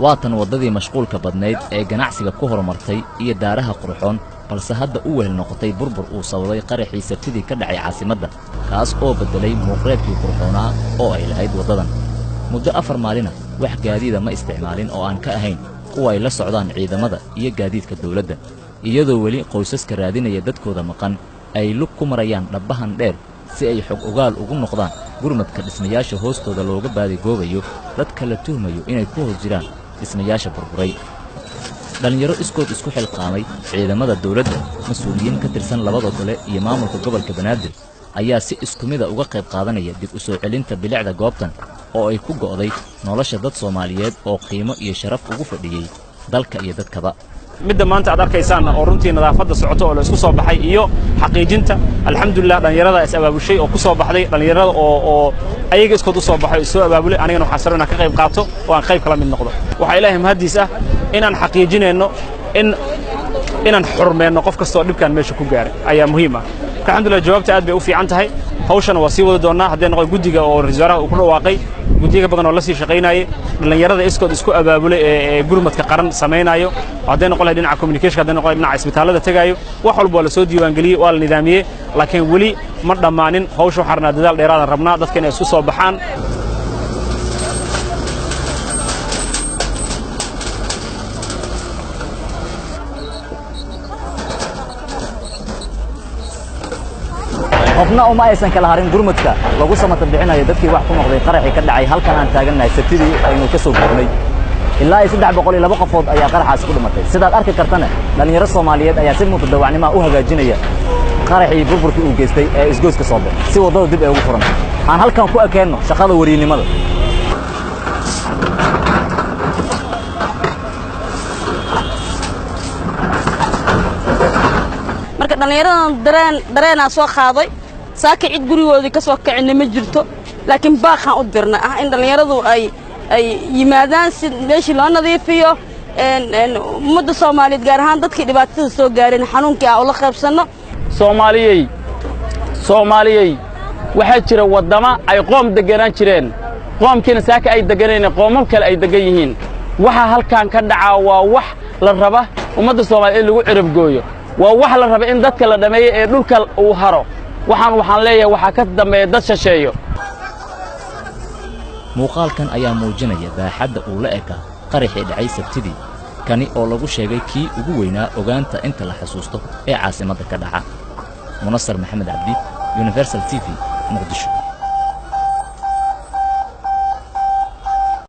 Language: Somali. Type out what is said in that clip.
waatan wadadii mashquulka badnayd ee ganacsiga ku horumartay iyo daaraha qurxoon balse hadda u wehel noqotay burbur uu sababay qaraxii sabtidii ka dhacay caasimadda kaas oo bedelay muuqreedkii qurxoonaa oo ay lahayd wadadan muddo 4 maalina wax gaadiida ma isticmaalin oo aan ka ahayn kuwa ay la socdaan ciidamada iyo gaadiidka dawladda iyadoo weli qoysaska raadinaya dadkooda maqan ay lug ku marayaan dhabbahan dheer si ay xog ogaal ugu noqdaan gurmadka dhismayaasha hoostooda looga baadigoobayo dadka la tuhmayo inay ku hoos jiraan dhismayaasha burburay dhalinyaro iskood isku xilqaamay ciidamada dawladda mas'uuliyiin ka tirsan labada gole iyo maamulka gobolka Banaadir ayaa si isku mid ah uga qayb qaadanaya dib u soo celinta bilicda goobtan oo ay ku go'day nolosha dad Soomaaliyeed oo qiimo iyo sharaf ugu fadhiyay dalka iyo dadkaba midda maanta aad arkaysaan oo runtii nadaafadda socoto oo la isku soo baxay iyo xaqiijinta alxamdulillah dhalinyarada is abaabushay oo ku soo baxday dhalinyarada oo ayaga iskood u soo baxay soo abaabulay anigana waxaan sarreynaa ka qayb qaato oo aan qayb kala mid noqdo waxa ilaahay mahadiis ah inaan xaqiijinayno inaan xurmeyno qof kasta oo dhibkan meesha ku gaaray ayaa muhiim ah alxamdulillah jawaabta aad bay u fiican tahay hawshana waa sii wada doonaa haddii noqdo guddiga oo wasaaraha uu ku dhawaaqay guddiga badan oo la sii shaqeynayay dhalinyarada iskood isku abaabulay ee gurmadka qaran sameeynayo haddii noqdo dhinaca communication haddii noqdo dhinaca isbitaalada tagayo wax walba la soo diiwaan galiyay waa la nidaamiyay laakiin wali ma dhamaanin hawsha waxaan rabnaa dadaal dheeraad ah rabnaa dadka inay isku soo baxaan qofna uma aysan kala harin gurmadka lagu samata bixinayo dadkii wax ku noqday qaraxii ka dhacay halkan aan taaganahay sabtidii aynu ka soo gudnay ilaa 302 qofood ayaa qaraxaas ku dhimatay sidaad arki kartana dhalinyaro Soomaaliyeed ayaa si mutadawacnimo u hagaajinaya qaraxii burburkii uu geystay ee isgoyska soo baxay si wadada dib ay ugu furan aan halkan ku ekeeno shaqada wariinimada marka dhalinyaradan dareen soo qaaday saaka cid gurigoodii ka soo kacina ma jirto laakiin baaqan u dirna ah in dhalinyaradu ay yimaadaan si meeshii loo nadiifiyo ummadda Soomaaliyeed gaar ahaan dadkii dhibaatada soo gaareen xanuunkii ah oo la qaybsano Soomaaliyey waxa jira wadama ay qoom deganaan jireen qoomkiina saaka ay deganeen qoomam kale ay degan yihiin waxa halkan ka dhaca waa wax la raba ummadda Soomaaliyeed lagu cirib gooyo waa wax la raba in dadka la dhameeyo ee dhulka uu haro waxaan leeyahay waxa ka dambeeya dad shasheeyo muuqaalkan ayaa muujinaya baaxadda uu la eka qaraxii dhacay sabtidii kani oo lagu sheegay kii ugu weynaa ogaanta inta la xasuusto ee caasimadda ka dhaca Munassar Maxamed Abdi Universal TV Muqdisho